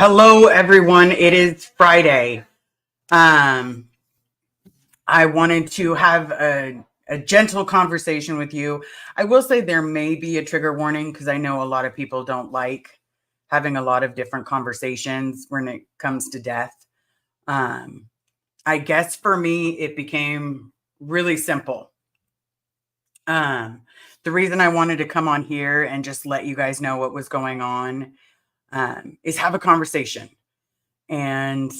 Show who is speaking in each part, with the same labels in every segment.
Speaker 1: Hello, everyone. It is Friday. I wanted to have a gentle conversation with you. I will say there may be a trigger warning because I know a lot of people don't like having a lot of different conversations when it comes to death. I guess for me, it became really simple. The reason I wanted to come on here and just let you guys know what was going on is have a conversation. And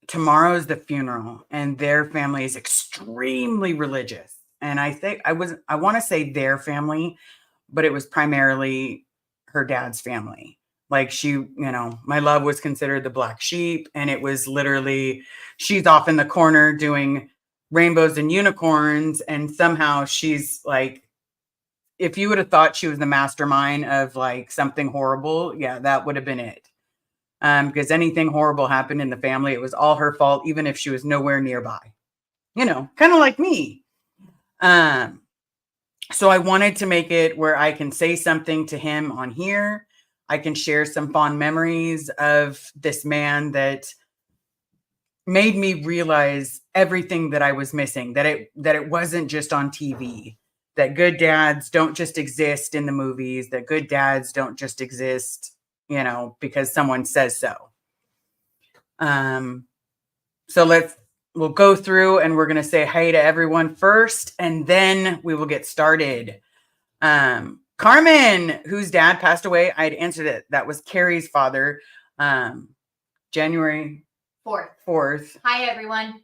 Speaker 1: tomorrow is the funeral, and their family is extremely religious. And I want to say their family, but it was primarily her dad's family. Like my love was considered the black sheep, and it was literally she's off in the corner doing rainbows and unicorns, and somehow she's like, if you would have thought she was the mastermind of like something horrible, yeah, that would have been it. Because anything horrible happened in the family, it was all her fault, even if she was nowhere nearby, kind of like me. So I wanted to make it where I can say something to him on here. I can share some fond memories of this man that made me realize everything that I was missing, that it wasn't just on TV, that good dads don't just exist in the movies, that good dads don't just exist because someone says so. So we'll go through and we're going to say hi to everyone first, and then we will get started. Carmen, whose dad passed away, I'd answered it. That was Carrie's father. January 4th.
Speaker 2: Hi, everyone.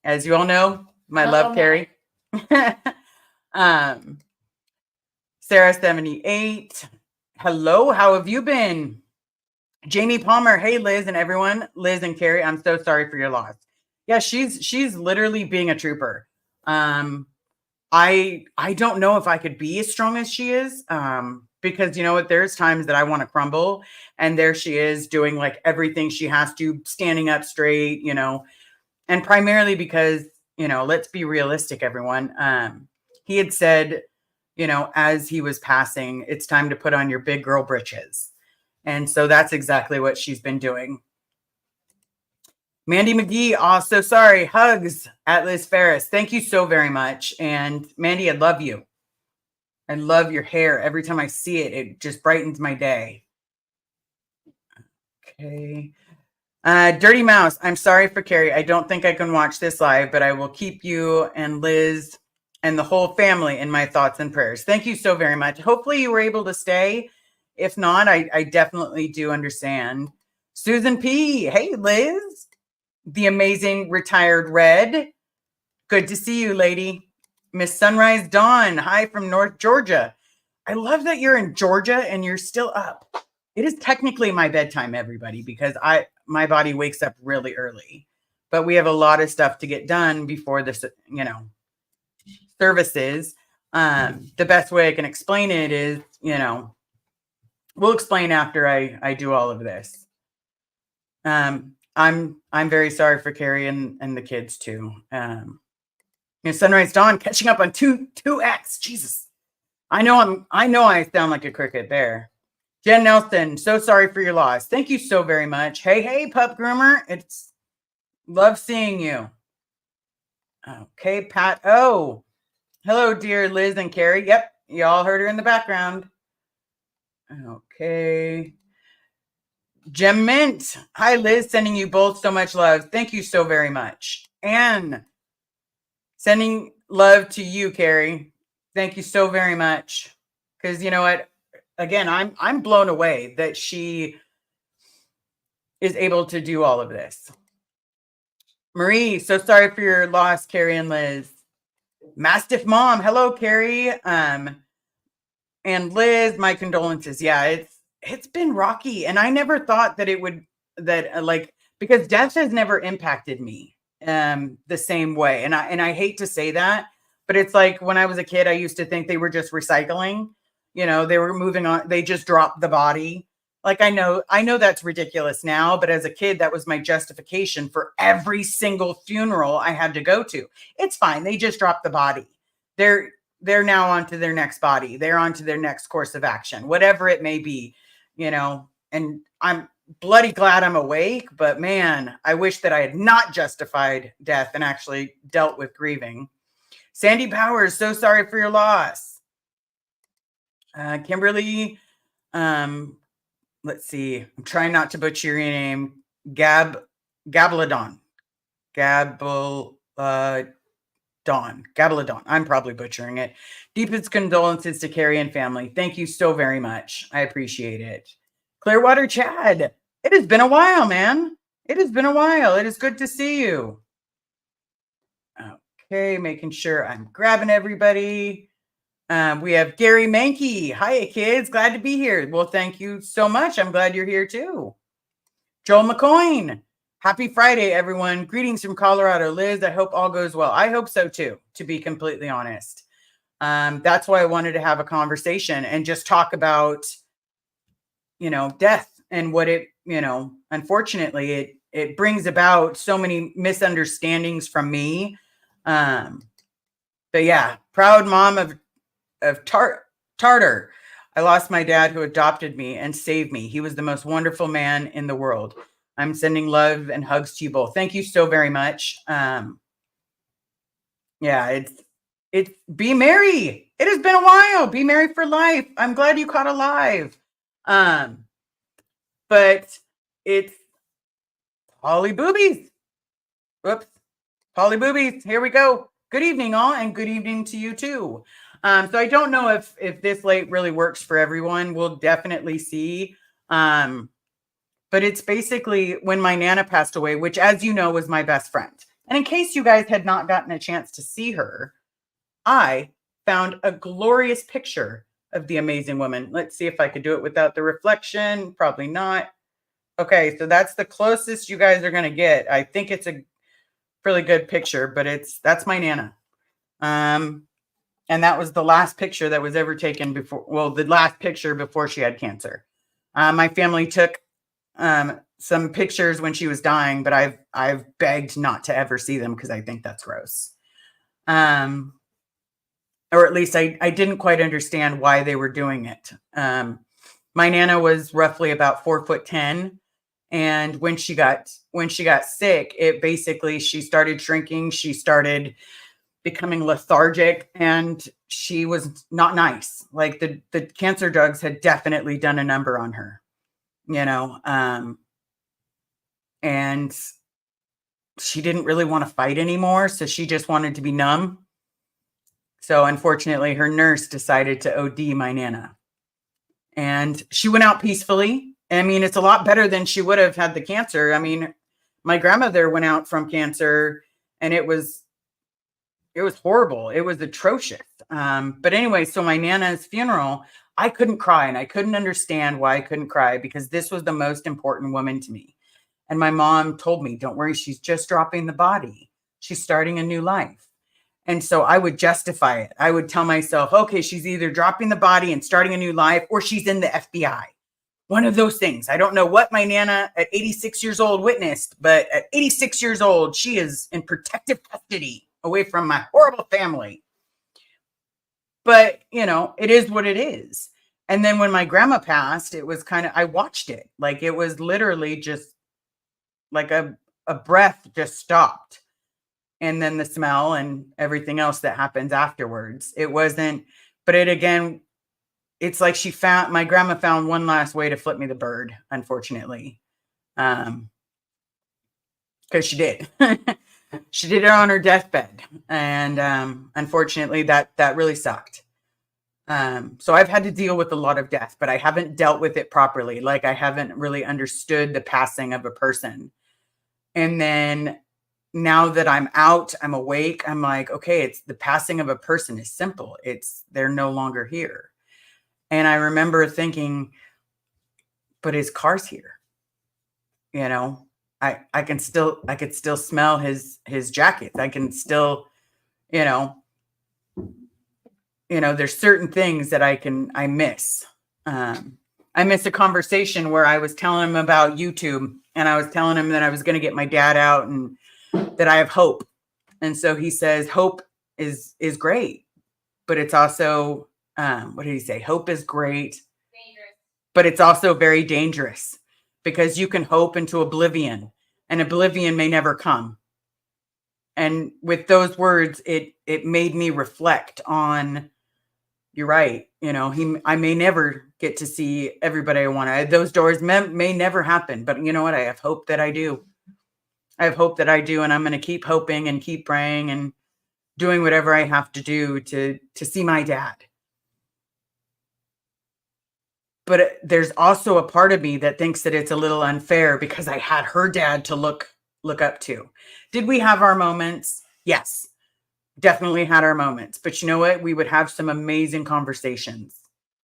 Speaker 1: As you all know, my love, Carrie. Sarah 78. Hello, how have you been? Jamie Palmer, hey Liz and everyone. Liz and Carrie, I'm so sorry for your loss. Yeah, she's literally being a trooper. I don't know if I could be as strong as she is. Because you know what, there's times that I want to crumble, and there she is doing like everything she has to, standing up straight, and primarily because, let's be realistic, everyone. He had said, as he was passing, it's time to put on your big girl britches. And so that's exactly what she's been doing. Mandy McGee, so sorry. Hugs at Liz Ferris. Thank you so very much. And Mandy, I love you. I love your hair. Every time I see it, it just brightens my day. Okay. Dirty Mouse, I'm sorry for Carrie. I don't think I can watch this live, but I will keep you and Liz and the whole family in my thoughts and prayers. Thank you so very much. Hopefully you were able to stay. If not, I definitely do understand. Susan P. Hey, Liz. The amazing retired Red. Good to see you, lady. Miss Sunrise Dawn. Hi from North Georgia. I love that you're in Georgia and you're still up. It is technically my bedtime, everybody, because my body wakes up really early. But we have a lot of stuff to get done before this, services. The best way I can explain it is, we'll explain after I do all of this. I'm very sorry for Carrie and the kids too. Sunrise Dawn catching up on 2X. Jesus. I know I sound like a cricket there. Jen Nelson, so sorry for your loss. Thank you so very much. Hey, pup groomer. It's love seeing you. Okay, Pat. Oh, hello, dear Liz and Carrie. Yep, y'all heard her in the background. Okay. Gem Mint. Hi, Liz. Sending you both so much love. Thank you so very much. And sending love to you, Carrie. Thank you so very much. Because you know what? Again, I'm blown away that she is able to do all of this. Marie, so sorry for your loss, Carrie and Liz. Mastiff Mom, hello, Carrie. And Liz, my condolences. Yeah, it's been rocky, and I never thought that it would because death has never impacted me the same way. And I hate to say that, but it's like when I was a kid, I used to think they were just recycling. They were moving on. They just dropped the body. Like, I know that's ridiculous now, but as a kid, that was my justification for every single funeral I had to go to. It's fine. They just dropped the body. They're now on to their next body. They're on to their next course of action, whatever it may be, and bloody glad I'm awake, but man, I wish that I had not justified death and actually dealt with grieving. Sandy Powers, so sorry for your loss. Kimberly, let's see. I'm trying not to butcher your name. Gabaladon. Gabaladon. I'm probably butchering it. Deepest condolences to Carrie and family. Thank you so very much. I appreciate it. Clearwater Chad. It has been a while, man. It has been a while. It is good to see you. Okay, making sure I'm grabbing everybody. We have Gary Mankey. Hi, kids. Glad to be here. Well, thank you so much. I'm glad you're here too. Joel McCoyne. Happy Friday, everyone. Greetings from Colorado. Liz, I hope all goes well. I hope so too, to be completely honest. That's why I wanted to have a conversation and just talk about, death and what it, unfortunately, it brings about so many misunderstandings from me. But yeah, proud mom of Tartar. I lost my dad who adopted me and saved me. He was the most wonderful man in the world. I'm sending love and hugs to you both. Thank you so very much. Yeah, it's be merry. It has been a while. Be merry for life. I'm glad you caught alive. But it's Polly Boobies. Whoops. Polly Boobies. Here we go. Good evening, all, and good evening to you too. So I don't know if this late really works for everyone. We'll definitely see. But it's basically when my Nana passed away, which, as you know, was my best friend. And in case you guys had not gotten a chance to see her, I found a glorious picture of the amazing woman. Let's see if I could do it without the reflection. Probably not. Okay, so that's the closest you guys are going to get. I think it's a really good picture, but that's my Nana. And that was the last picture that was ever taken before. Well, the last picture before she had cancer. My family took some pictures when she was dying, but I've begged not to ever see them because I think that's gross. Or at least I didn't quite understand why they were doing it. My Nana was roughly about 4'10", and when she got sick, it basically, she started shrinking. She started becoming lethargic, and she was not nice. Like the cancer drugs had definitely done a number on her, and she didn't really want to fight anymore. So she just wanted to be numb. So unfortunately, her nurse decided to OD my Nana, and she went out peacefully. I mean, it's a lot better than she would have had the cancer. I mean, my grandmother went out from cancer, and it was horrible. It was atrocious. But anyway, so my Nana's funeral, I couldn't cry, and I couldn't understand why I couldn't cry, because this was the most important woman to me. And my mom told me, don't worry, she's just dropping the body. She's starting a new life. And so I would justify it. I would tell myself, okay, she's either dropping the body and starting a new life, or she's in the FBI. One of those things. I don't know what my Nana at 86 years old witnessed, but at 86 years old, she is in protective custody away from my horrible family. But, it is what it is. And then when my grandma passed, it was I watched it. Like, it was literally just like a breath just stopped. And then the smell and everything else that happens afterwards. It wasn't, but it's like my grandma found one last way to flip me the bird, unfortunately. Because she did. She did it on her deathbed. And unfortunately, that really sucked. So I've had to deal with a lot of death, but I haven't dealt with it properly. Like, I haven't really understood the passing of a person. And then now that I'm out, I'm awake, I'm like, okay, it's the passing of a person is simple. They're no longer here. And I remember thinking, but his car's here. I could still smell his jacket. I can still, there's certain things that I miss. I missed a conversation where I was telling him about YouTube, and I was telling him that I was going to get my dad out and that I have hope. And so he says, hope is great, but it's also, what did he say? Hope is great, dangerous, but it's also very dangerous. because you can hope into oblivion, and oblivion may never come. And with those words, it made me reflect on, you're right. I may never get to see everybody I want. Those doors may never happen, but you know what? I have hope that I do. I have hope that I do. And I'm going to keep hoping and keep praying and doing whatever I have to do to see my dad. But there's also a part of me that thinks that it's a little unfair because I had her dad to look up to. Did we have our moments? Yes, definitely had our moments. But you know what? We would have some amazing conversations,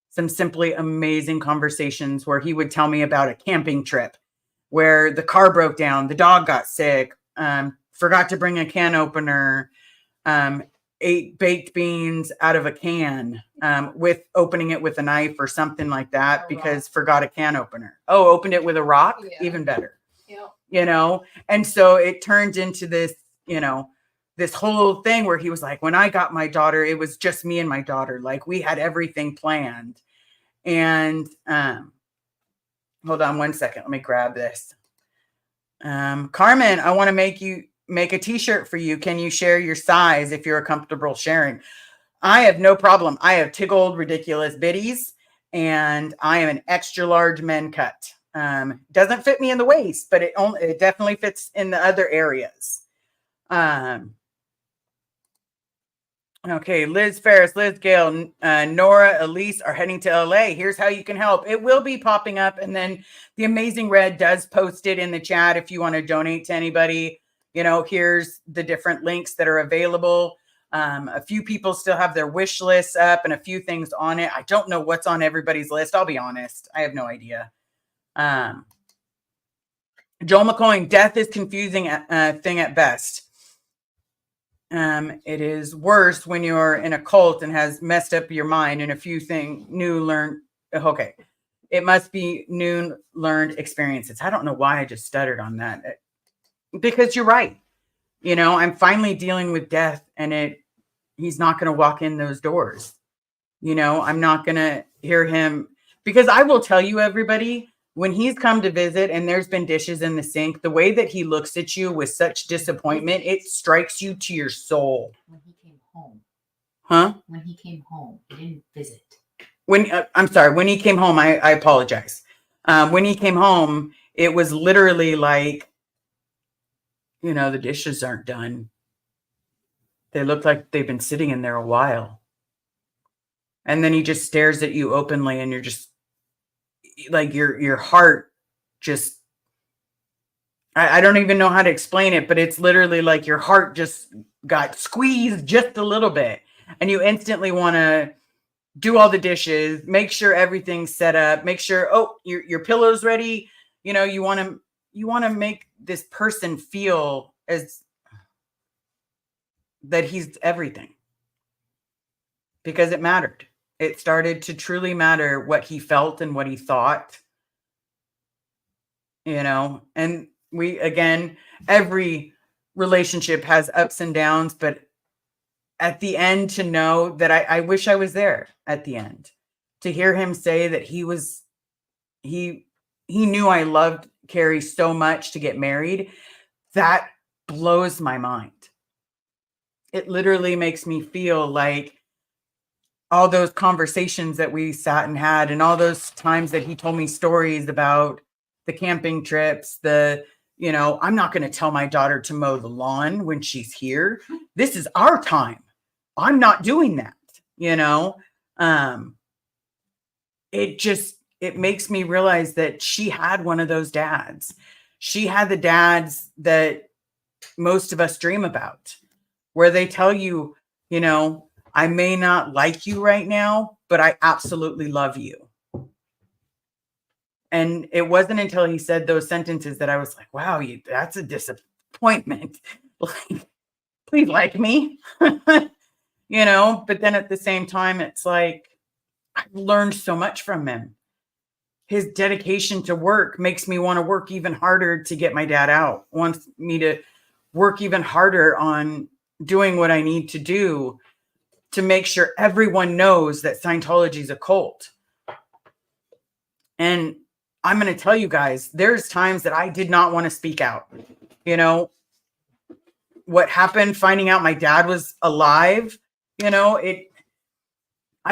Speaker 1: some simply amazing conversations where he would tell me about a camping trip where the car broke down, the dog got sick, forgot to bring a can opener, ate baked beans out of a can with opening it with a knife or something like that because forgot a can opener. Oh, opened it with a rock? Yeah. Even better. Yeah. And so it turned into this, this whole thing where he was like, when I got my daughter, it was just me and my daughter. Like we had everything planned. And hold on one second. Let me grab this. Carmen, I want to make a t-shirt for you. Can you share your size if you're comfortable sharing? I have no problem. I have tickled ridiculous biddies and I am an extra large men cut. Doesn't fit me in the waist, but it definitely fits in the other areas. Okay, Liz Ferris, Liz Gale, Nora, Elise are heading to LA. Here's how you can help. It will be popping up, and then the Amazing Red does post it in the chat if you want to donate to anybody. Here's the different links that are available. A few people still have their wish lists up and a few things on it. I don't know what's on everybody's list. I'll be honest. I have no idea. Joel McCoy, death is confusing thing at best. It is worse when you're in a cult and has messed up your mind and a few things new learned. Okay. It must be new learned experiences. I don't know why I just stuttered on that because you're right. I'm finally dealing with death and he's not going to walk in those doors. I'm not going to hear him because I will tell you, everybody, when he's come to visit and there's been dishes in the sink, the way that he looks at you with such disappointment, it strikes you to your soul.
Speaker 2: When he came home.
Speaker 1: Huh?
Speaker 2: When he came home, he didn't visit.
Speaker 1: I'm sorry. When he came home, I apologize. When he came home, it was literally like, the dishes aren't done. They look like they've been sitting in there a while. And then he just stares at you openly and you're just like your heart just, I don't even know how to explain it, but it's literally like your heart just got squeezed just a little bit and you instantly want to do all the dishes, make sure everything's set up, make sure, your pillow's ready. You want to make this person feel as that he's everything because it mattered. It started to truly matter what he felt and what he thought, and every relationship has ups and downs, but at the end to know that I wish I was there at the end to hear him say that he knew I loved Carrie so much to get married. That blows my mind. It literally makes me feel like all those conversations that we sat and had and all those times that he told me stories about the camping trips, I'm not going to tell my daughter to mow the lawn when she's here. This is our time. I'm not doing that, it makes me realize that she had one of those dads. She had the dads that most of us dream about, where they tell you, I may not like you right now, but I absolutely love you. And it wasn't until he said those sentences that I was like, wow, that's a disappointment. Like, please like me, but then at the same time, it's like, I've learned so much from him. His dedication to work makes me want to work even harder to get my dad out, wants me to work even harder on doing what I need to do to make sure everyone knows that Scientology is a cult. And I'm going to tell you guys, there's times that I did not want to speak out. You know, what happened, finding out my dad was alive, I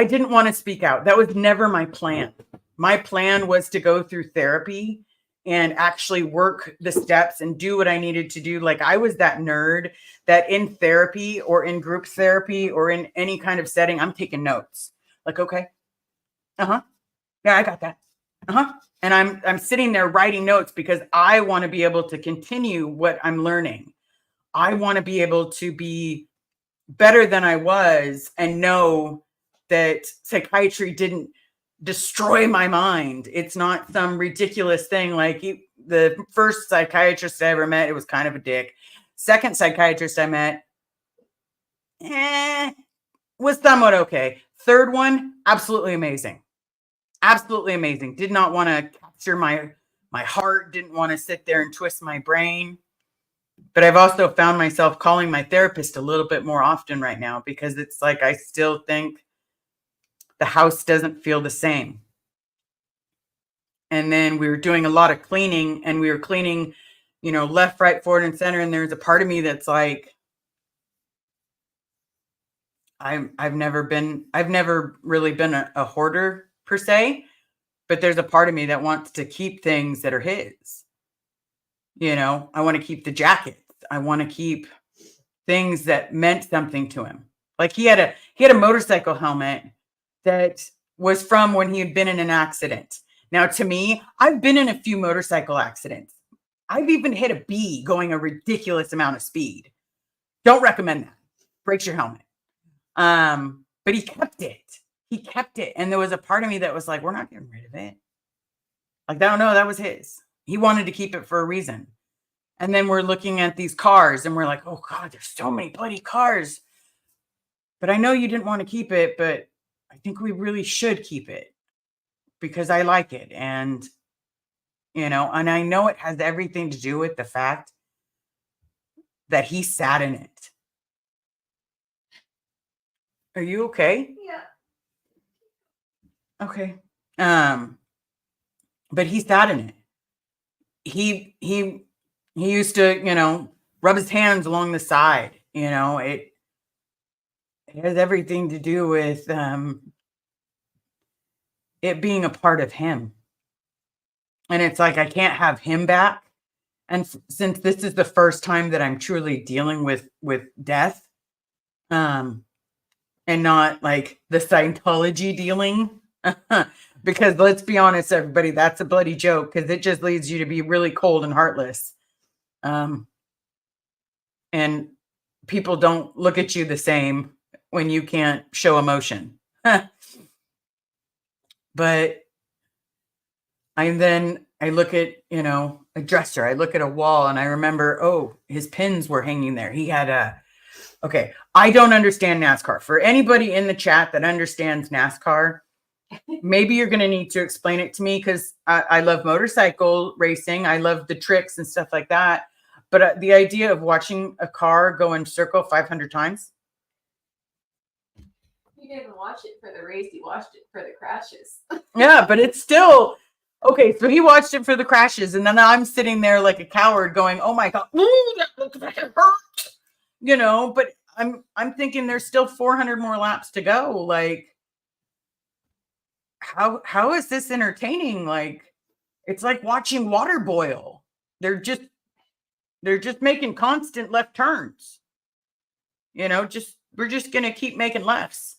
Speaker 1: didn't want to speak out. That was never my plan. My plan was to go through therapy and actually work the steps and do what I needed to do. Like, I was that nerd that in therapy or in group therapy or in any kind of setting, I'm taking notes. Like, okay. Uh-huh. Yeah, I got that. Uh-huh. And I'm sitting there writing notes because I want to be able to continue what I'm learning. I want to be able to be better than I was and know that psychiatry didn't destroy my mind. It's not some ridiculous thing. Like, the first psychiatrist I ever met, it was kind of a dick. Second psychiatrist I met, was somewhat okay. Third one, absolutely amazing. Absolutely amazing. Did not want to capture my heart, didn't want to sit there and twist my brain. But I've also found myself calling my therapist a little bit more often right now because it's like I still think the house doesn't feel the same. And then we were doing a lot of cleaning, and we were cleaning, left, right, forward, and center. And there's a part of me that's like, I've never really been a hoarder per se, but there's a part of me that wants to keep things that are his. I want to keep the jackets. I want to keep things that meant something to him. Like, he had a motorcycle helmet that was from when he had been in an accident. Now, to me, I've been in a few motorcycle accidents. I've even hit a bee going a ridiculous amount of speed. Don't recommend that. Breaks your helmet. But he kept it. He kept it. And there was a part of me that was like, we're not getting rid of it. Like, I don't know, that was his. He wanted to keep it for a reason. And then we're looking at these cars and we're like, oh God, there's so many bloody cars. But I know you didn't want to keep it, but I think we really should keep it because I like it. And, and I know it has everything to do with the fact that he sat in it. Are you okay?
Speaker 3: Yeah.
Speaker 1: Okay. But he sat in it. He used to, rub his hands along the side. It has everything to do with it being a part of him. And it's like, I can't have him back. And since this is the first time that I'm truly dealing with death, and not like the Scientology dealing, because let's be honest, everybody, that's a bloody joke because it just leads you to be really cold and heartless. And people don't look at you the same when you can't show emotion. But I look at, a dresser, I look at a wall and I remember, oh, his pins were hanging there. He had okay. I don't understand NASCAR. For anybody in the chat that understands NASCAR, maybe you're going to need to explain it to me because I love motorcycle racing. I love the tricks and stuff like that. But the idea of watching a car go in circle 500 times.
Speaker 3: You didn't watch it for the race. You watched it for the crashes.
Speaker 1: Yeah, but it's still okay. So he watched it for the crashes, and then I'm sitting there like a coward, going, "Oh my God, ooh, that looks like it hurt," But I'm thinking there's still 400 more laps to go. Like, how is this entertaining? Like, it's like watching water boil. They're just making constant left turns. We're just gonna keep making lefts.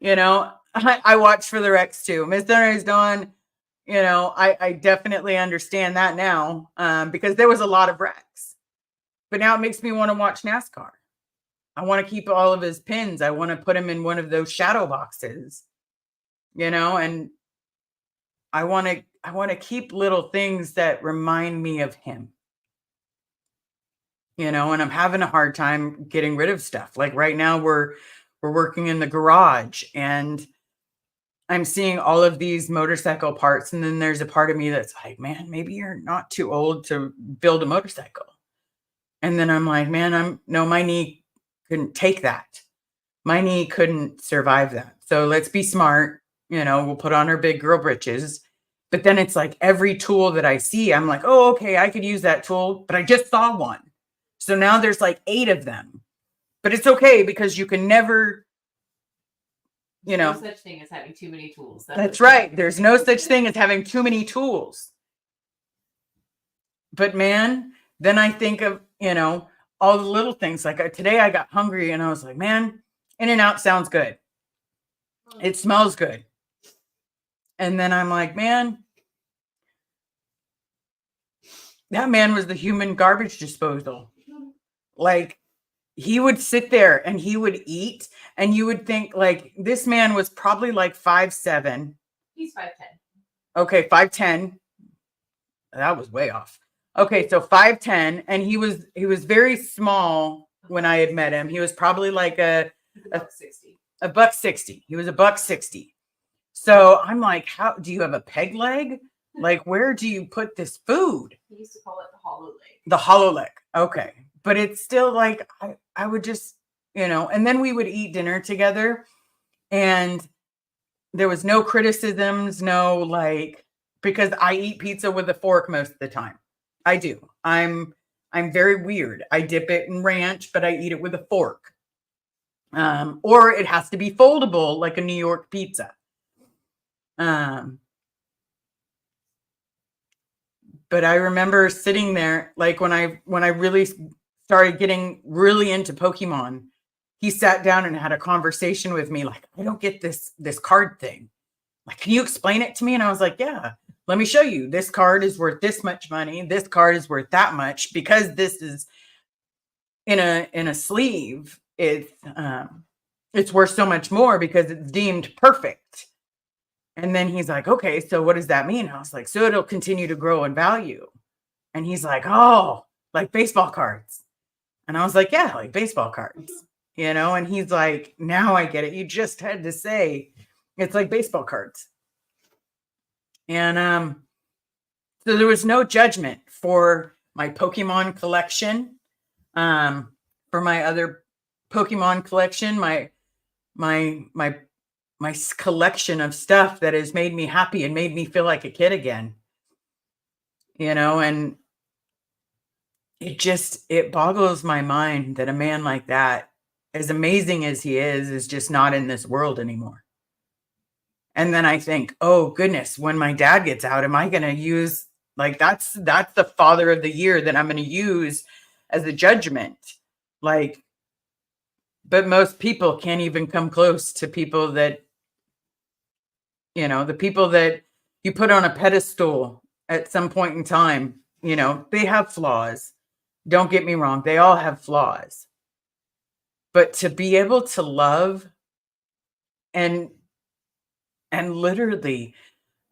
Speaker 1: I watch for the wrecks too. Miss Thunder is done. I definitely understand that now because there was a lot of wrecks. But now it makes me want to watch NASCAR. I want to keep all of his pins. I want to put him in one of those shadow boxes. And I want to keep little things that remind me of him. And I'm having a hard time getting rid of stuff. Like right now we're working in the garage and I'm seeing all of these motorcycle parts. And then there's a part of me that's like, man, maybe you're not too old to build a motorcycle. And then I'm like, man, my knee couldn't take that. My knee couldn't survive that. So let's be smart. We'll put on our big girl britches, But then it's like every tool that I see, I'm like, oh, okay, I could use that tool, but I just saw one. So now there's like 8 of them. But it's okay because you can never, you know.
Speaker 3: No such thing as having too many tools.
Speaker 1: That's right. There's no such thing as having too many tools. But man, then I think of, all the little things. Like today I got hungry and I was like, man, In-N-Out sounds good. It smells good. And then I'm like, man, that man was the human garbage disposal. Like he would sit there and he would eat and you would think like this man was probably like 5'7".
Speaker 3: He's 5'10".
Speaker 1: Okay, 5'10". That was way off. Okay, so 5'10", and he was very small when I had met him. He was probably like a
Speaker 3: $1.60.
Speaker 1: $1.60. He was $1.60. So I'm like, how do you have a peg leg? Like, where do you put this food?
Speaker 3: He used to call it the hollow leg.
Speaker 1: The hollow leg. Okay. But it's still like, I would just, and then we would eat dinner together and there was no criticisms, no like, because I eat pizza with a fork most of the time. I do. I'm very weird. I dip it in ranch, but I eat it with a fork. Or it has to be foldable like a New York pizza. But I remember sitting there, like when I really started getting really into Pokemon, he sat down and had a conversation with me. Like, I don't get this card thing. Like, can you explain it to me? And I was like, yeah, let me show you. This card is worth this much money. This card is worth that much because this is in a sleeve. It's worth so much more because it's deemed perfect. And then he's like, okay, so what does that mean? I was like, so it'll continue to grow in value. And he's like, oh, like baseball cards. And I was like, yeah, like baseball cards, and he's like, now I get it. You just had to say it's like baseball cards. And so there was no judgment for my Pokemon collection, for my other Pokemon collection, my collection of stuff that has made me happy and made me feel like a kid again, and it boggles my mind that a man like that, as amazing as he is just not in this world anymore. And then I think, oh goodness, when my dad gets out, am I going to use like, that's the father of the year that I'm going to use as a judgment. Like, but most people can't even come close to people that, the people that you put on a pedestal at some point in time, they have flaws. Don't get me wrong. They all have flaws. But to be able to love and literally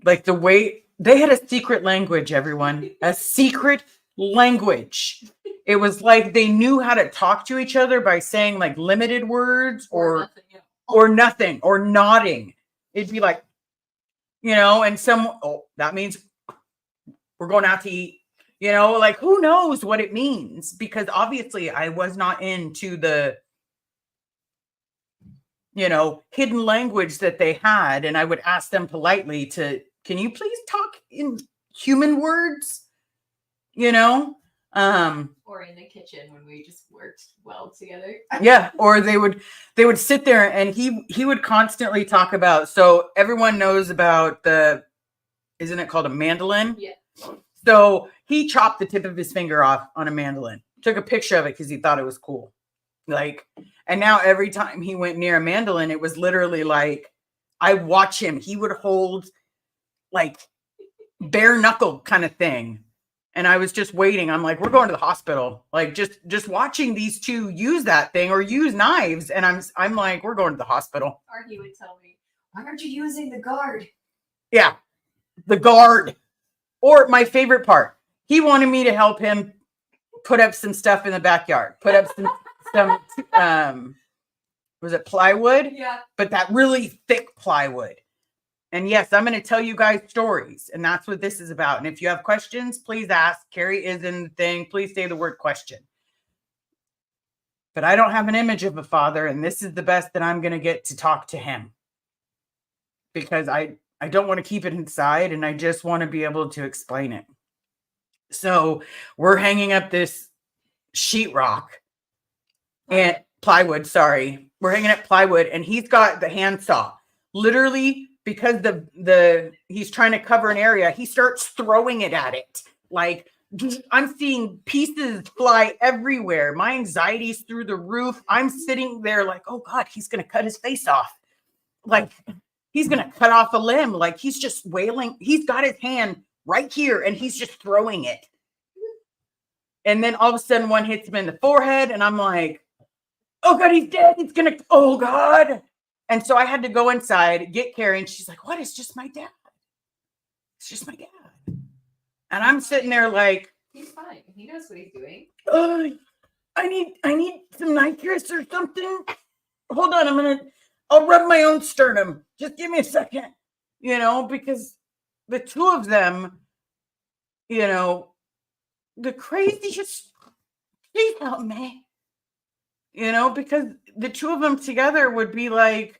Speaker 1: like the way they had a secret language, everyone, a secret language. It was like they knew how to talk to each other by saying like limited words or nothing or nodding. It'd be like, and that means we're going out to eat, like who knows what it means? Because obviously I was not into the, hidden language that they had. And I would ask them politely can you please talk in human words? Or
Speaker 3: in the kitchen when we just worked well together.
Speaker 1: Yeah. Or they would sit there and he would constantly talk about, so everyone knows about isn't it called a mandolin?
Speaker 3: Yeah.
Speaker 1: So he chopped the tip of his finger off on a mandolin, took a picture of it because he thought it was cool. Like, and now every time he went near a mandolin, it was literally like, I watch him, he would hold like bare knuckle kind of thing. And I was just waiting. I'm like, we're going to the hospital. Like just watching these two use that thing or use knives. And I'm like, we're going to the hospital.
Speaker 3: Or he would tell me, why aren't you using the guard?
Speaker 1: Yeah. The guard. Or my favorite part, he wanted me to help him put up some stuff in the backyard, put up some was it plywood?
Speaker 3: Yeah.
Speaker 1: But that really thick plywood. And yes, I'm going to tell you guys stories. And that's what this is about. And if you have questions, please ask. Carrie is in the thing. Please say the word question. But I don't have an image of a father. And this is the best that I'm going to get to talk to him. Because I don't want to keep it inside, and I just want to be able to explain it. So we're hanging up this sheetrock and plywood. Sorry, we're hanging up plywood, and he's got the handsaw. Literally, because he's trying to cover an area, he starts throwing it at it. Like, I'm seeing pieces fly everywhere. My anxiety's through the roof. I'm sitting there like, oh God, he's gonna cut his face off. Like, he's gonna cut off a limb. Like, he's just wailing. He's got his hand right here, and he's just throwing it. And then all of a sudden, one hits him in the forehead, and I'm like, oh God, he's dead. He's gonna, oh God. And so I had to go inside, get Carrie, and she's like, what? It's just my dad. It's just my dad. And I'm sitting there like,
Speaker 3: He's fine. He knows what he's doing.
Speaker 1: I need some nitrous or something. Hold on, I'll rub my own sternum. Just give me a second. Because the two of them, the craziest, please help me. Because the two of them together would be like,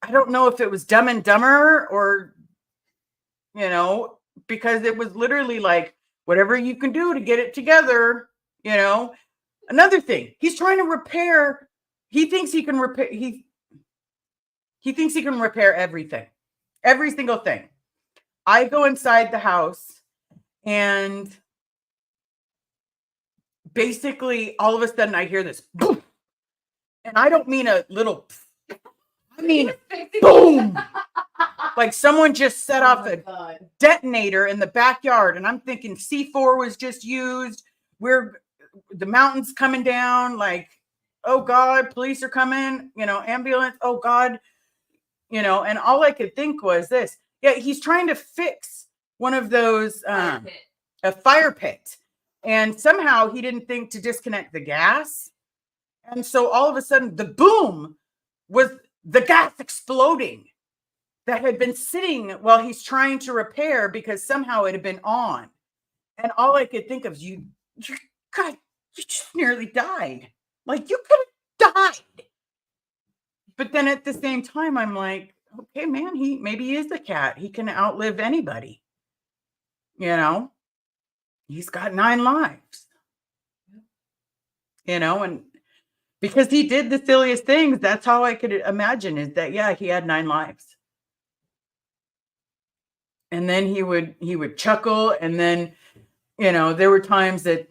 Speaker 1: I don't know if it was Dumb and Dumber or, because it was literally like, whatever you can do to get it together, Another thing, he's trying to repair. He thinks he can repair. He thinks he can repair everything, every single thing. I go inside the house, and basically all of a sudden I hear this boom. And I don't mean a little, I mean boom. Like someone just set off a detonator in the backyard. And I'm thinking C4 was just used. The mountain's coming down. Like, oh God, police are coming, ambulance. Oh God, and all I could think was this. Yeah, he's trying to fix one of those, a fire pit. And somehow he didn't think to disconnect the gas. And so all of a sudden the boom was the gas exploding that had been sitting while he's trying to repair because somehow it had been on. And all I could think of is God, you just nearly died. Like, you could have died. But then at the same time, I'm like, okay, man, maybe he is a cat. He can outlive anybody. He's got 9 lives. And because he did the silliest things, that's how I could imagine is that, yeah, he had 9 lives. And then he would chuckle. And then, there were times that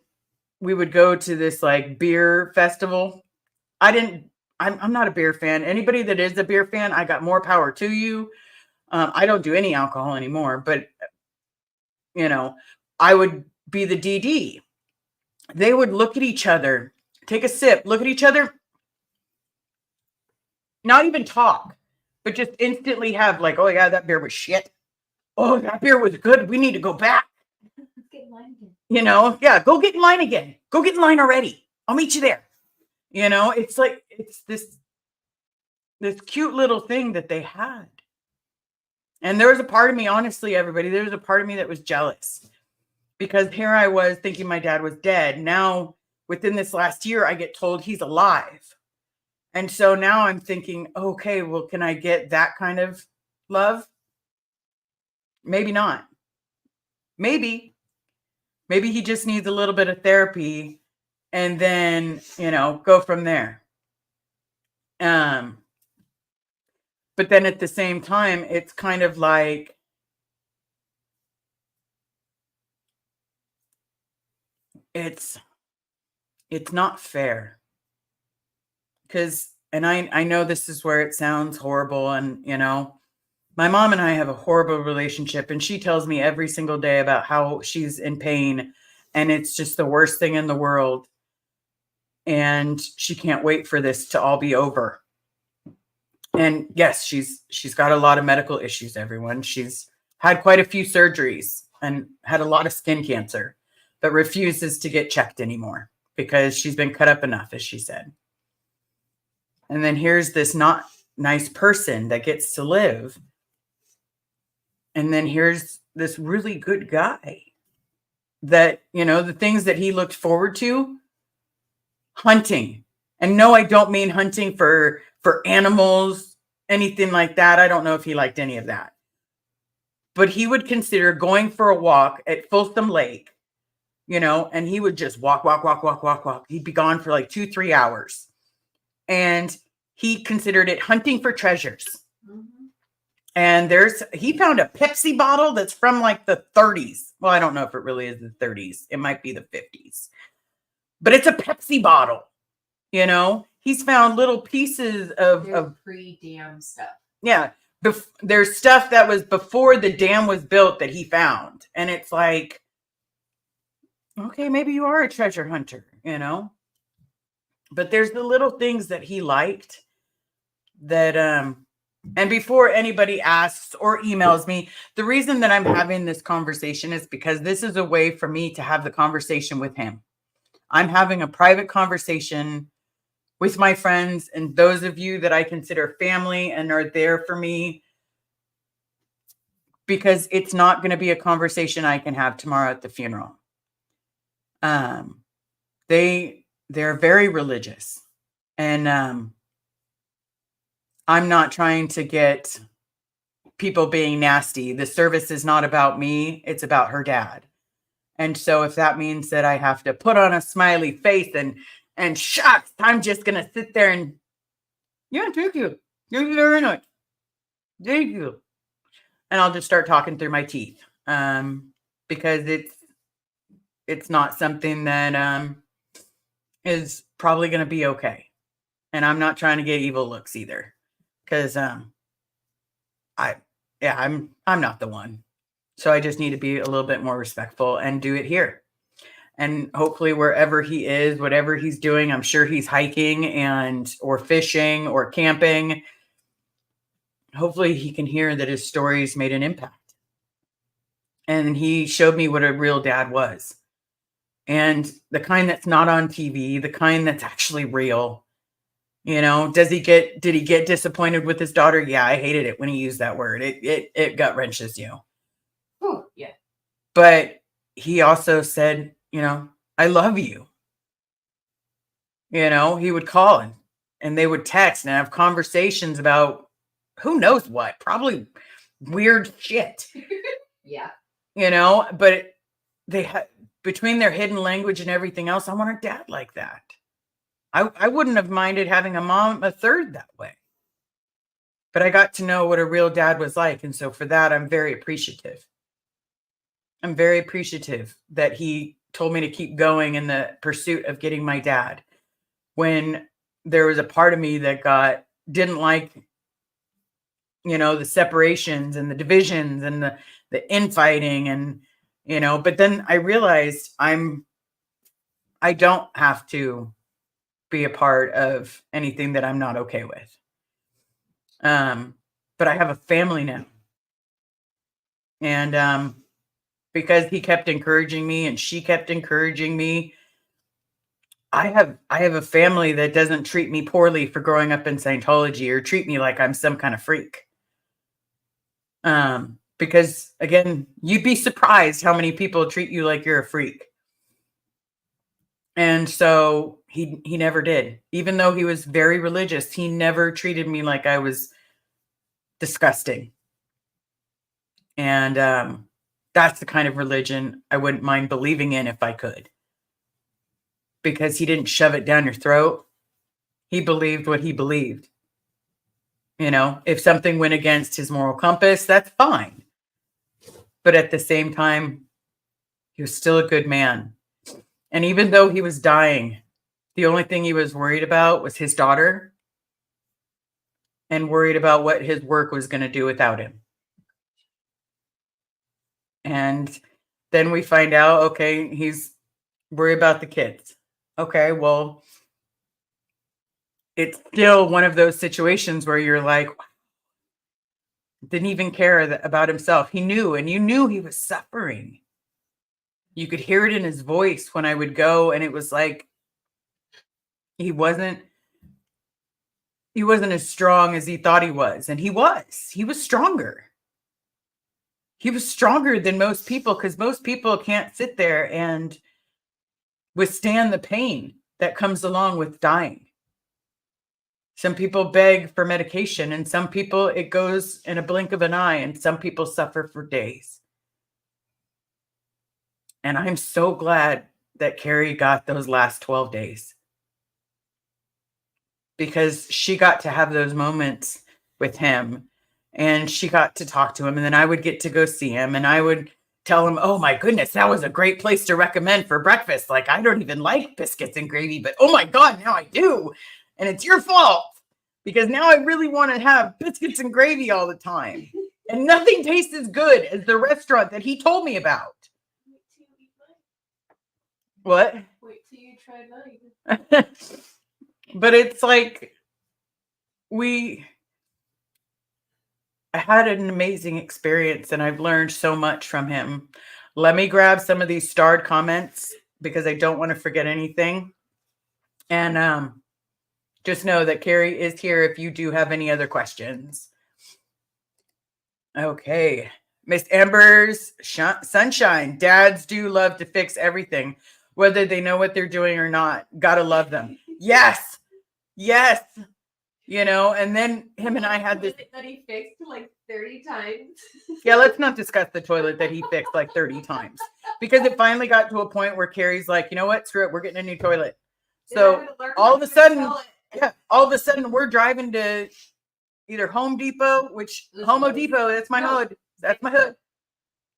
Speaker 1: we would go to this like beer festival. I'm not a beer fan. Anybody that is a beer fan, I got more power to you. I don't do any alcohol anymore, but I would be the DD. They would look at each other, take a sip, look at each other, not even talk, but just instantly have like, oh yeah, that beer was shit. Oh, that beer was good. We need to go back.
Speaker 3: Let's get in line again.
Speaker 1: Yeah, go get in line again. Go get in line already. I'll meet you there. It's like, it's this cute little thing that they had. And there was a part of me, honestly, everybody, there was a part of me that was jealous because here I was thinking my dad was dead. Now, within this last year, I get told he's alive. And so now I'm thinking, okay, well, can I get that kind of love? Maybe not. Maybe he just needs a little bit of therapy and then, go from there. But then at the same time, it's kind of like, it's not fair. And I know this is where it sounds horrible. And, my mom and I have a horrible relationship, and she tells me every single day about how she's in pain and it's just the worst thing in the world. And she can't wait for this to all be over. And yes, she's got a lot of medical issues, everyone. She's had quite a few surgeries and had a lot of skin cancer, but refuses to get checked anymore because she's been cut up enough, as she said. And then here's this not nice person that gets to live. And then here's this really good guy that, the things that he looked forward to, hunting. And no, I don't mean hunting for animals, anything like that. I don't know if he liked any of that. but he would consider going for a walk at Folsom Lake, and he would just walk, walk, walk, walk, walk, walk. He'd be gone for like 2-3 hours. And he considered it hunting for treasures.
Speaker 3: Mhm.
Speaker 1: And he found a Pepsi bottle that's from like the 30s. Well, I don't know if it really is the 30s. It might be the 50s. But it's a Pepsi bottle, He's found little pieces
Speaker 3: There's
Speaker 1: of
Speaker 3: pre-dam stuff.
Speaker 1: yeah. There's stuff that was before the dam was built that he found. And it's like, okay, maybe you are a treasure hunter, But there's the little things that he liked that and before anybody asks or emails me, the reason that I'm having this conversation is because this is a way for me to have the conversation with him. I'm having a private conversation with my friends and those of you that I consider family and are there for me, because it's not going to be a conversation I can have tomorrow at the funeral. They're very religious, and I'm not trying to get people being nasty. The service is not about me. It's about her dad. And so if that means that I have to put on a smiley face and shucks, I'm just going to sit there and, yeah, thank you. Thank you very much. Thank you. And I'll just start talking through my teeth. Because it's not something that is probably going to be okay. And I'm not trying to get evil looks either. Because I'm not the one. So I just need to be a little bit more respectful and do it here. And hopefully wherever he is, whatever he's doing, I'm sure he's hiking or fishing or camping. Hopefully he can hear that his stories made an impact. And he showed me what a real dad was. And the kind that's not on TV, the kind that's actually real. Did he get disappointed with his daughter? Yeah, I hated it when he used that word. It gut wrenches you.
Speaker 3: Oh, yeah.
Speaker 1: But he also said, I love you. He would call and they would text and have conversations about who knows what, probably weird shit.
Speaker 3: Yeah.
Speaker 1: But they had, between their hidden language and everything else, I want a dad like that. I wouldn't have minded having a third that way. But I got to know what a real dad was like. And so for that, I'm very appreciative. I'm very appreciative that he told me to keep going in the pursuit of getting my dad. When there was a part of me that didn't like, the separations and the divisions and the infighting and, but then I realized I don't have to be a part of anything that I'm not okay with. But I have a family now. And because he kept encouraging me and she kept encouraging me, I have a family that doesn't treat me poorly for growing up in Scientology or treat me like I'm some kind of freak. Because again, you'd be surprised how many people treat you like you're a freak. And so he never did. Even though he was very religious, he never treated me like I was disgusting. And that's the kind of religion I wouldn't mind believing in if I could. Because he didn't shove it down your throat. He believed what he believed. If something went against his moral compass, that's fine. But at the same time, he was still a good man. And even though he was dying, the only thing he was worried about was his daughter and worried about what his work was going to do without him. And then we find out, okay, he's worried about the kids. Okay, well, it's still one of those situations where you're like, didn't even care about himself. He knew, and you knew he was suffering. You could hear it in his voice when I would go, and it was like he wasn't as strong as he thought he was. And he was stronger. He was stronger than most people, because most people can't sit there and withstand the pain that comes along with dying. Some people beg for medication, and some people it goes in a blink of an eye, and some people suffer for days. And I'm so glad that Carrie got those last 12 days because she got to have those moments with him and she got to talk to him. And then I would get to go see him and I would tell him, oh my goodness, that was a great place to recommend for breakfast. Like, I don't even like biscuits and gravy, but oh my God, now I do. And it's your fault because now I really want to have biscuits and gravy all the time. And nothing tastes as good as the restaurant that he told me about. What?
Speaker 3: Wait till you try mine.
Speaker 1: But it's like I had an amazing experience and I've learned so much from him. Let me grab some of these starred comments because I don't want to forget anything. And just know that Carrie is here if you do have any other questions. Okay. Miss Amber's Sunshine. Dads do love to fix everything, whether they know what they're doing or not. Gotta love them. Yes. Yes. You know, and then him and I had this.
Speaker 3: That he fixed like 30 times.
Speaker 1: Yeah, let's not discuss the toilet that he fixed like 30 times. Because it finally got to a point where Carrie's like, you know what? Screw it. We're getting a new toilet. So all of a sudden, we're driving to either Home Depot, which Homo Depot, that's my hood. That's my hood.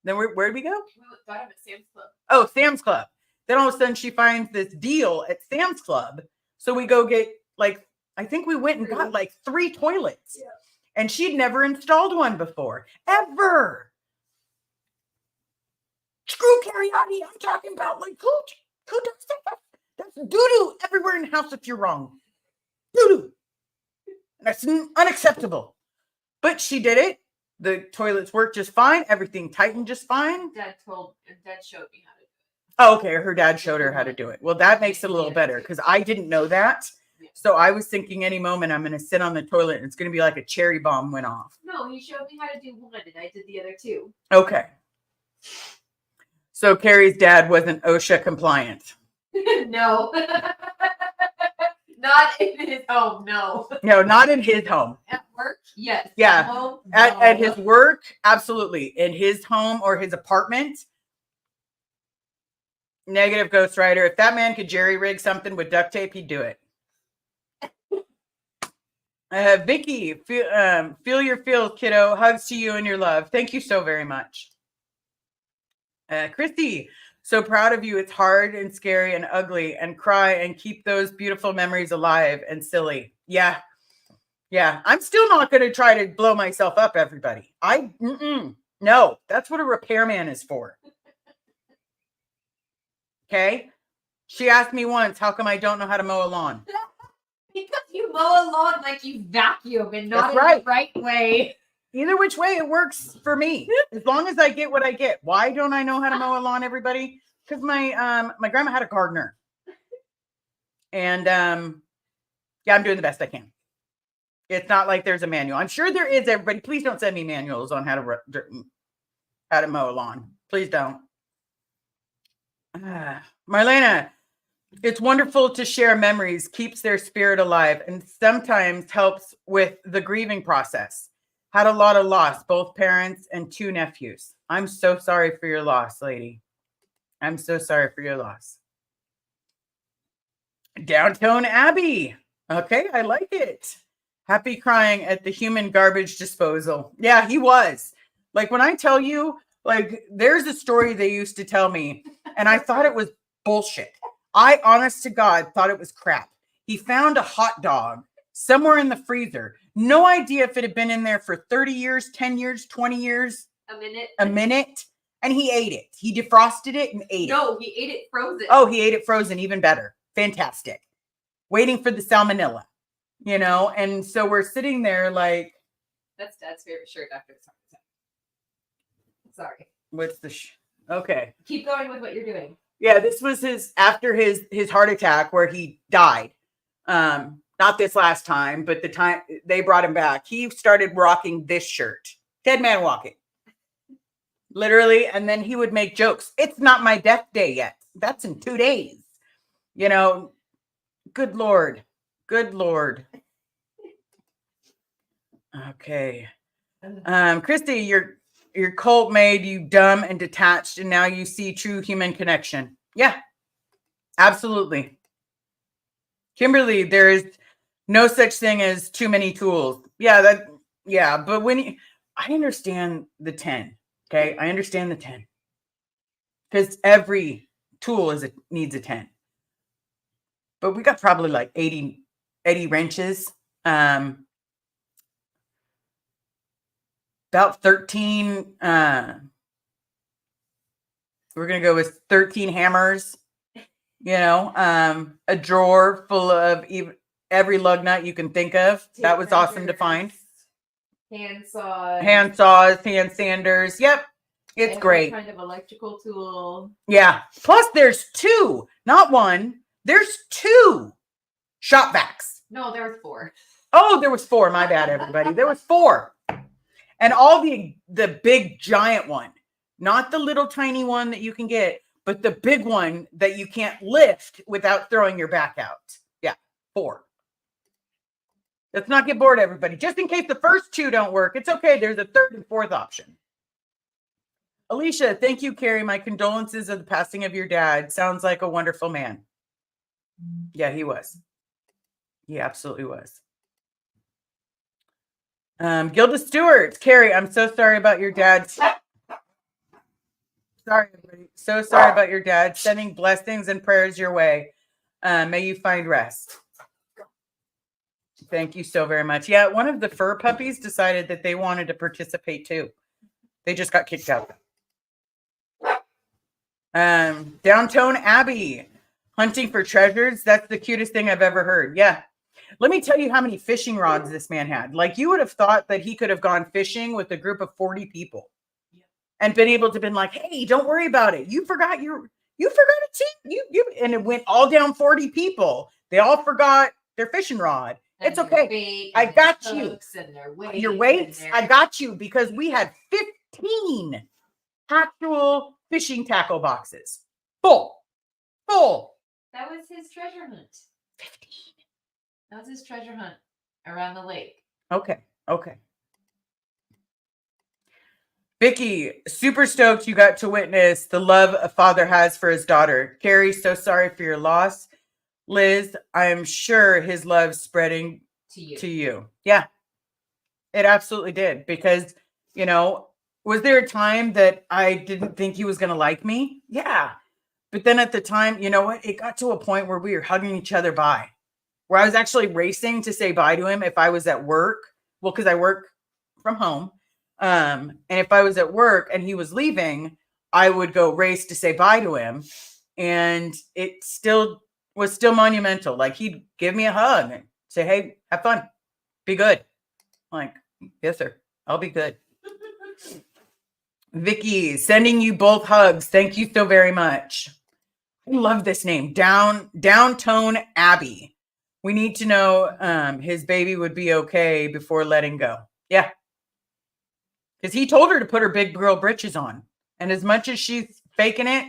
Speaker 1: Then where'd we go?
Speaker 3: We got him at Sam's Club.
Speaker 1: Oh, Sam's Club. Then all of a sudden she finds this deal at Sam's Club. So we go get like, I think we went and got like 3 toilets.
Speaker 3: Yeah.
Speaker 1: And she'd never installed one before. Ever. Screw Carrie. I'm talking about like who does that? That's doo-doo everywhere in the house if you're wrong. Doo-doo. That's unacceptable. But she did it. The toilets worked just fine. Everything tightened just fine.
Speaker 3: Dad showed me how to do it.
Speaker 1: Oh, okay. Her dad showed her how to do it. Well, that makes it a little better because I didn't know that. So I was thinking any moment I'm going to sit on the toilet and it's going to be like a cherry bomb went off.
Speaker 3: No, he showed me how to do one and I did the other 2.
Speaker 1: Okay. So Carrie's dad wasn't OSHA compliant.
Speaker 3: No. Not in his home, no.
Speaker 1: No, not in his home.
Speaker 3: At work, yes.
Speaker 1: Yeah.
Speaker 3: At home,
Speaker 1: At his work, absolutely. In his home or his apartment, negative Ghost Rider. If that man could jerry rig something with duct tape, he'd do it. Vicky, feel your feels, kiddo. Hugs to you and your love. Thank you so very much. Christy, so proud of you. It's hard and scary and ugly and cry and keep those beautiful memories alive and silly. Yeah. Yeah. I'm still not going to try to blow myself up, everybody. No, that's what a repairman is for. Okay. She asked me once, how come I don't know how to mow a lawn?
Speaker 3: Because you mow a lawn like you vacuum and not
Speaker 1: That's right.
Speaker 3: the right way.
Speaker 1: Either which way, it works for me. As long as I get what I get. Why don't I know how to mow a lawn, everybody? Because my grandma had a gardener. And yeah, I'm doing the best I can. It's not like there's a manual. I'm sure there is, everybody. Please don't send me manuals on how to mow a lawn. Please don't. Marlena, it's wonderful to share memories, keeps their spirit alive, and sometimes helps with the grieving process. Had a lot of loss, both parents and 2 nephews. I'm so sorry for your loss, lady. I'm so sorry for your loss. Downtown Abbey. Okay, I like it. Happy crying at the human garbage disposal. Yeah, he was. Like when I tell you, like there's a story they used to tell me, and I thought it was bullshit. I, honest to God, thought it was crap. He found a hot dog somewhere in the freezer. No idea if it had been in there for 30 years, 10 years, 20 years. A minute. And he ate it. He defrosted it and ate it.
Speaker 3: No, he ate it frozen.
Speaker 1: Oh, he ate it frozen. Even better. Fantastic. Waiting for the salmonella, you know? And so we're sitting there like.
Speaker 3: That's Dad's favorite shirt after the Sorry.
Speaker 1: What's the okay.
Speaker 3: Keep going with what you're doing.
Speaker 1: Yeah, this was after his heart attack where he died. Not this last time, but the time they brought him back. He started rocking this shirt. Dead man walking. Literally. And then he would make jokes. It's not my death day yet. That's in 2 days. You know, good Lord. Good Lord. Okay. Christy, your cult made you dumb and detached, and now you see true human connection. Yeah, absolutely. Kimberly, there is no such thing as too many tools. Yeah, but I understand the 10. Okay, I understand the 10 because every tool needs a 10. But we got probably like 80 wrenches. About 13. We're gonna go with 13 hammers. A drawer full of every lug nut you can think of. That was awesome to find.
Speaker 3: Hand saws,
Speaker 1: hand sanders. Yep, it's
Speaker 3: every
Speaker 1: great.
Speaker 3: kind of electrical tool.
Speaker 1: Yeah. Plus, there's 2, not 1. There's 2 shop vacs.
Speaker 3: No, there was 4.
Speaker 1: Oh, there was 4. My bad, everybody. There was 4, and all the big giant one, not the little tiny one that you can get, but the big one that you can't lift without throwing your back out. Yeah, 4. Let's not get bored, everybody. Just in case the first 2 don't work, it's okay. There's a 3rd and 4th option. Alicia, thank you, Carrie. My condolences of the passing of your dad. Sounds like a wonderful man. Yeah, he was. He absolutely was. Gilda Stewart, Carrie, I'm so sorry about your dad. Sorry, everybody. So sorry about your dad. Sending blessings and prayers your way. May you find rest. Thank you so very much. Yeah, one of the fur puppies decided that they wanted to participate too. They just got kicked out. Downtown Abbey, hunting for treasures. That's the cutest thing I've ever heard. Yeah. Let me tell you how many fishing rods this man had. Like, you would have thought that he could have gone fishing with a group of 40 people and been able to been like, hey, don't worry about it. You forgot it too. And it went all down 40 people. They all forgot their fishing rod.
Speaker 3: And
Speaker 1: it's okay. I got you. Your weights, I got you, because we had 15 actual fishing tackle boxes. Full.
Speaker 3: That was his treasure hunt.
Speaker 1: 15.
Speaker 3: That was his treasure hunt around the lake.
Speaker 1: Okay. Vicky, super stoked you got to witness the love a father has for his daughter. Carrie, so sorry for your loss. Liz, I am sure his love spreading to you. Yeah, it absolutely did. Because, was there a time that I didn't think he was going to like me? Yeah. But then at the time, you know what? It got to a point where we were hugging each other bye, where I was actually racing to say bye to him if I was at work. Well, because I work from home. And if I was at work and he was leaving, I would go race to say bye to him. And it was still monumental. Like, he'd give me a hug and say, hey, have fun. Be good. I'm like, yes, sir. I'll be good. Vicky, sending you both hugs. Thank you so very much. I love this name. Downtown Abbey. We need to know his baby would be okay before letting go. Yeah. Because he told her to put her big girl britches on. And as much as she's faking it,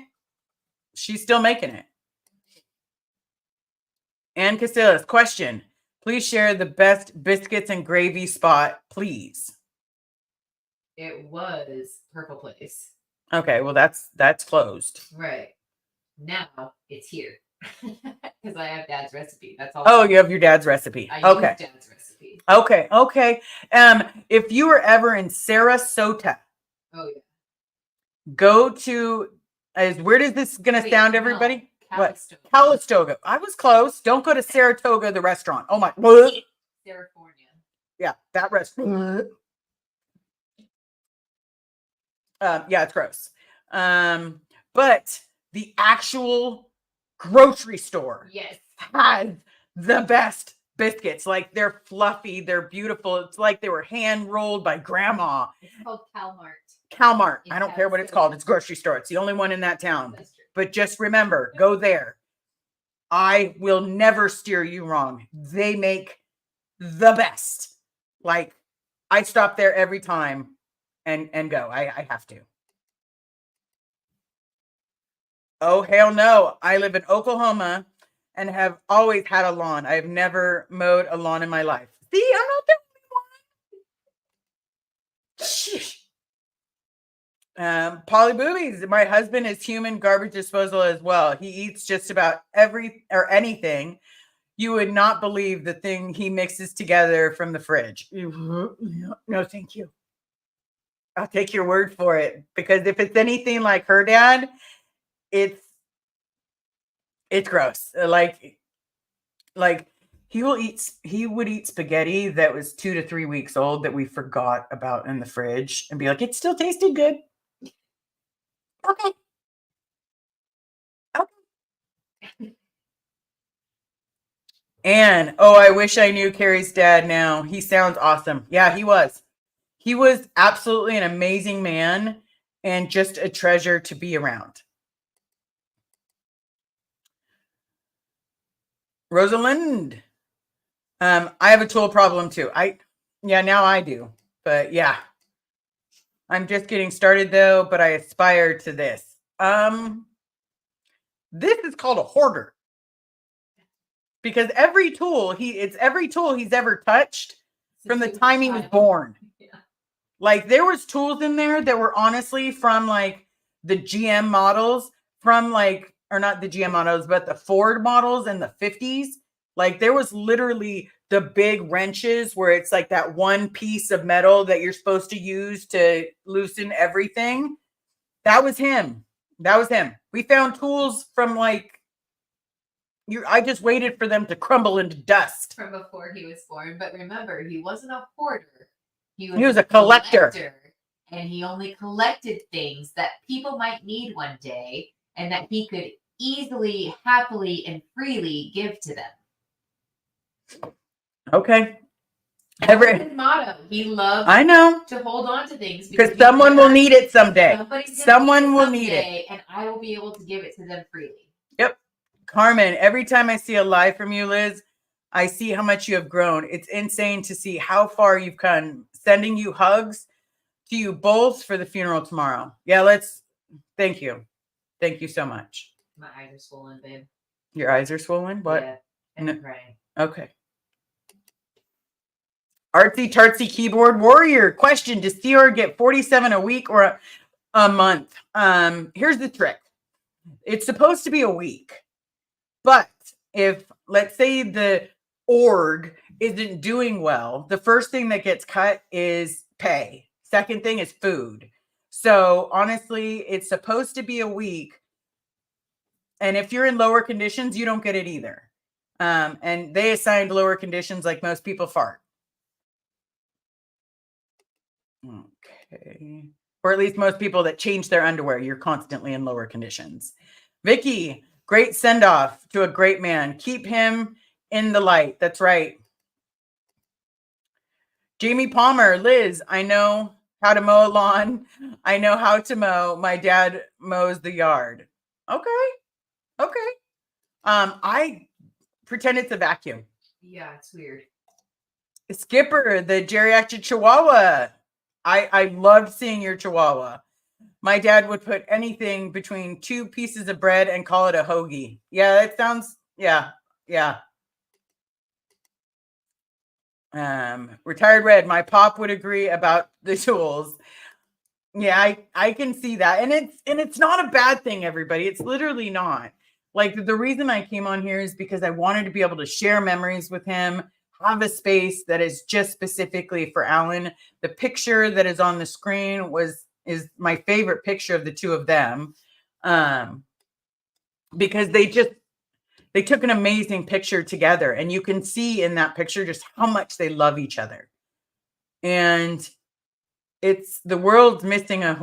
Speaker 1: she's still making it. Ann Casillas, question. Please share the best biscuits and gravy spot, please.
Speaker 3: It was Purple Place.
Speaker 1: Okay, well, that's closed.
Speaker 3: Right. Now it's here. Because I have Dad's recipe. That's all.
Speaker 1: Oh, you have your dad's recipe.
Speaker 3: I
Speaker 1: Okay.
Speaker 3: use Dad's recipe.
Speaker 1: Okay. If you were ever in Sarasota,
Speaker 3: Oh yeah.
Speaker 1: go to where is this gonna sound, everybody?
Speaker 3: Calistoga.
Speaker 1: What? Calistoga. I was close. Don't go to Saratoga, the restaurant. Oh my.
Speaker 3: California.
Speaker 1: Yeah, that restaurant. Yeah, it's gross. But the actual grocery store,
Speaker 3: yes,
Speaker 1: has the best biscuits. Like, they're fluffy, they're beautiful. It's like they were hand rolled by grandma.
Speaker 3: It's called Calmart.
Speaker 1: I don't care what it's called. It's grocery store. It's the only one in that town.
Speaker 3: That's true.
Speaker 1: But just remember, go there. I will never steer you wrong. They make the best. Like, I stop there every time and go. I have to. Oh, hell no. I live in Oklahoma and have always had a lawn. I have never mowed a lawn in my life. See, I'm not the only one. Polly Boobies. My husband is human garbage disposal as well. He eats just about anything. You would not believe the thing he mixes together from the fridge. No, thank you. I'll take your word for it, because if it's anything like her dad, it's gross. Like he would eat spaghetti that was 2 to 3 weeks old that we forgot about in the fridge and be like, it still tasted good. Okay. And I wish I knew Carrie's dad now. He sounds awesome. Yeah, he was. He was absolutely an amazing man and just a treasure to be around. Rosalind. I have a tool problem too. Now I do. But yeah. I'm just getting started though, but I aspire to this. This is called a hoarder. Because every tool he's ever touched from the time he was born.
Speaker 3: Yeah.
Speaker 1: Like there was tools in there that were honestly from like the GM models, or not the GM models, but the Ford models in the 50s. Like there was literally the big wrenches where it's like that one piece of metal that you're supposed to use to loosen everything. That was him. We found tools from I just waited for them to crumble into dust.
Speaker 3: From before he was born. But remember, he wasn't a hoarder.
Speaker 1: He was a collector.
Speaker 3: And he only collected things that people might need one day and that he could easily, happily, and freely give to them.
Speaker 1: Okay.
Speaker 3: That was his motto. He loved to hold on to things
Speaker 1: because someone will need it someday. Someone will need it.
Speaker 3: And I will be able to give it to them freely.
Speaker 1: Yep. Carmen, every time I see a live from you, Liz, I see how much you have grown. It's insane to see how far you've come. Sending you hugs to you both for the funeral tomorrow. Yeah, thank you. Thank you so much.
Speaker 3: My eyes are swollen, babe.
Speaker 1: Your eyes are swollen? What?
Speaker 3: Yeah, and crying.
Speaker 1: Okay. Artsy Tartsy Keyboard Warrior. Question, does Theor get 47 a week or a month? Here's the trick. It's supposed to be a week. But if, let's say, the org isn't doing well, the first thing that gets cut is pay. Second thing is food. So honestly, it's supposed to be a week. And if you're in lower conditions, you don't get it either. And they assigned lower conditions like most people fart. Okay. Or at least most people that change their underwear, you're constantly in lower conditions. Vicky, great send-off to a great man. Keep him in the light. That's right. Jamie Palmer, Liz, I know how to mow a lawn. I know how to mow. My dad mows the yard. Okay. I pretend it's a vacuum.
Speaker 3: Yeah, it's weird.
Speaker 1: Skipper, the geriatric Chihuahua. I loved seeing your Chihuahua. My dad would put anything between 2 pieces of bread and call it a hoagie. Yeah, that sounds, yeah. Retired Red, my pop would agree about the tools. Yeah, I can see that. And it's not a bad thing, everybody. It's literally not. Like the reason I came on here is because I wanted to be able to share memories with him, have a space that is just specifically for Alan. The picture that is on the screen is my favorite picture of the two of them. Because they took an amazing picture together, and you can see in that picture just how much they love each other. And it's the world's missing a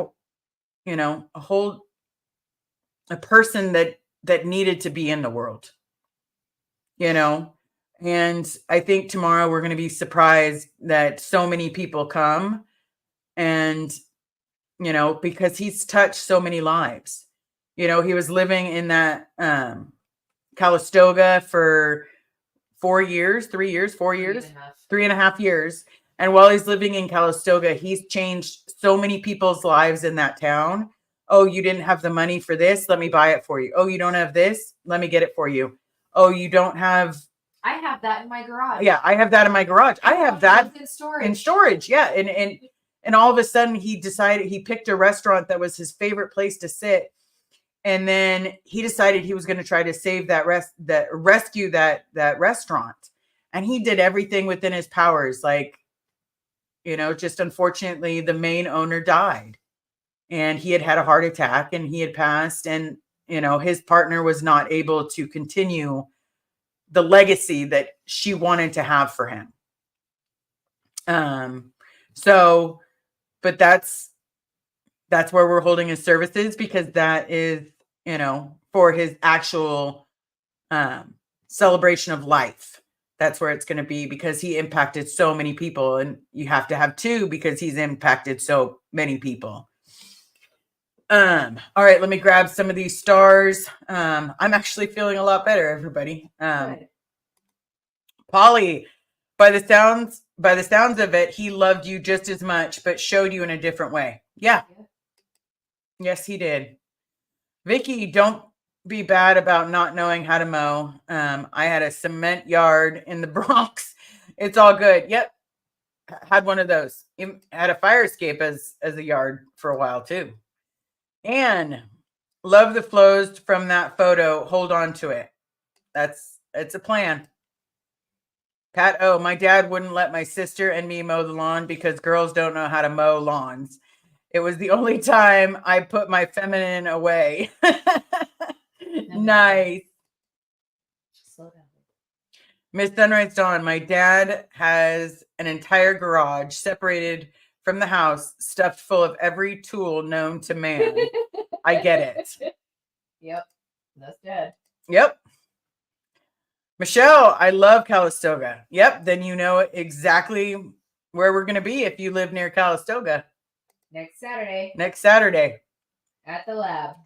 Speaker 1: person that needed to be in the world, and I think tomorrow we're going to be surprised that so many people come, and, because he's touched so many lives. He was living in that, Calistoga for 3 years, 3.5 years. And while he's living in Calistoga, he's changed so many people's lives in that town. Oh, you didn't have the money for this? Let me buy it for you. Oh, you don't have this? Let me get it for you. Oh, you don't have...
Speaker 3: I have that in my garage.
Speaker 1: Yeah, I have that in my garage. I have that
Speaker 3: in storage.
Speaker 1: In storage, yeah. And all of a sudden he decided, he picked a restaurant that was his favorite place to sit. And then he decided he was going to try to save rescue that restaurant. And he did everything within his powers. Like, just unfortunately, the main owner died and he had a heart attack and he had passed. And, his partner was not able to continue the legacy that she wanted to have for him. But that's where we're holding his services, because that is, for his actual celebration of life. That's where it's going to be, because he impacted so many people, and you have to have two because he's impacted so many people. All right, let me grab some of these stars. I'm actually feeling a lot better, everybody. Polly, by the sounds of it, he loved you just as much, but showed you in a different way. Yeah. Yes, he did. Vicky, don't be bad about not knowing how to mow. I had a cement yard in the Bronx. It's all good. Yep. Had one of those. Had a fire escape as a yard for a while too. And love the flows from that photo. Hold on to it. It's a plan. Pat, my dad wouldn't let my sister and me mow the lawn because girls don't know how to mow lawns. It was the only time I put my feminine away. Nice.
Speaker 3: Slow down.
Speaker 1: Miss Sunrise Dawn, my dad has an entire garage separated from the house, stuffed full of every tool known to man. I get it.
Speaker 3: Yep. That's dead.
Speaker 1: Yep. Michelle, I love Calistoga. Yep. Then you know exactly where we're going to be if you live near Calistoga.
Speaker 3: Next Saturday. At the lab.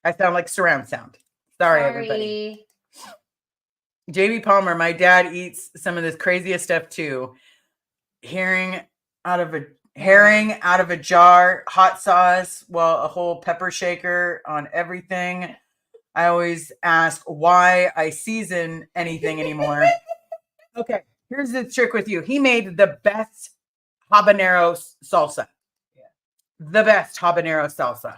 Speaker 1: I sound like surround sound. Sorry. Everybody. JB Palmer, my dad eats some of this craziest stuff too. Herring out of a jar, hot sauce, a whole pepper shaker on everything. I always ask why I season anything anymore. Okay, here's the trick with you. He made the best habanero salsa. Yeah. The best habanero salsa.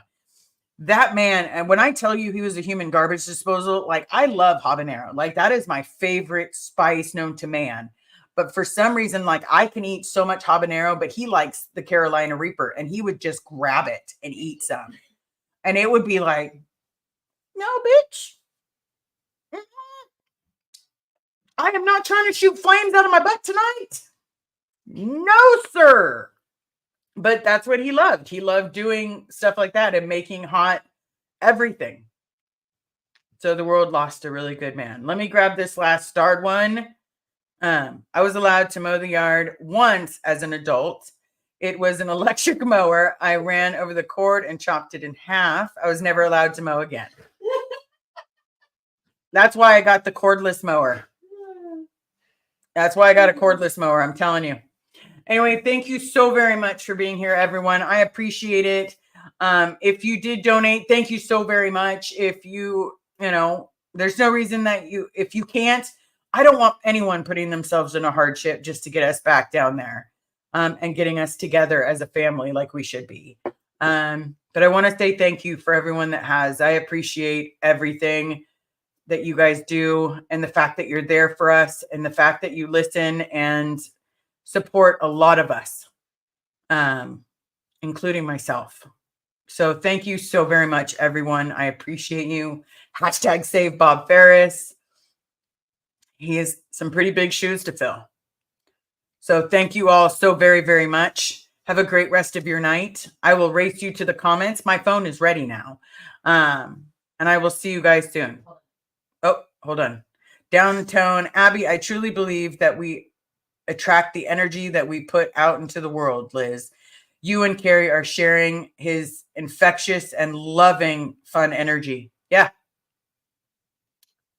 Speaker 1: That man, and when I tell you he was a human garbage disposal, like, I love habanero. Like, that is my favorite spice known to man. But for some reason, like, I can eat so much habanero, but he likes the Carolina Reaper, and he would just grab it and eat some. And it would be like, no, bitch. I am not trying to shoot flames out of my butt tonight. No, sir. But that's what he loved. He loved doing stuff like that and making hot everything. So the world lost a really good man. Let me grab this last starred one. I was allowed to mow the yard once as an adult. It was an electric mower. I ran over the cord and chopped it in half. I was never allowed to mow again. That's why I got the cordless mower. That's why I got a cordless mower. I'm telling you. Anyway, thank you so very much for being here, everyone. I appreciate it. If you did donate, thank you so very much. If there's no reason that if you can't, I don't want anyone putting themselves in a hardship just to get us back down there and getting us together as a family like we should be. But I want to say thank you for everyone that has. I appreciate everything that you guys do, and the fact that you're there for us, and the fact that you listen and support a lot of us, including myself. So thank you so very much, everyone. I appreciate you. Hashtag save Bob Ferris. He has some pretty big shoes to fill. So thank you all so very, very much. Have a great rest of your night. I will race you to the comments. My phone is ready now. And I will see you guys soon. Oh, hold on. Downtown Abby, I truly believe that we attract the energy that we put out into the world, Liz. You and Carrie are sharing his infectious and loving, fun energy. Yeah.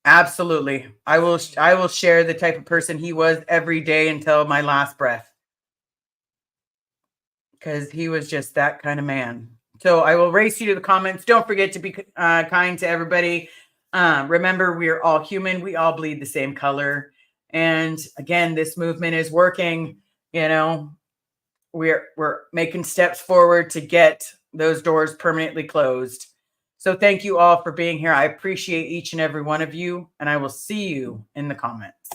Speaker 1: Absolutely. I will share the type of person he was every day until my last breath. Because he was just that kind of man. So I will race you to the comments. Don't forget to be kind to everybody. Remember, we are all human. We all bleed the same color. And again, this movement is working. We're we're making steps forward to get those doors permanently closed. So thank you all for being here. I appreciate each and every one of you, and I will see you in the comments.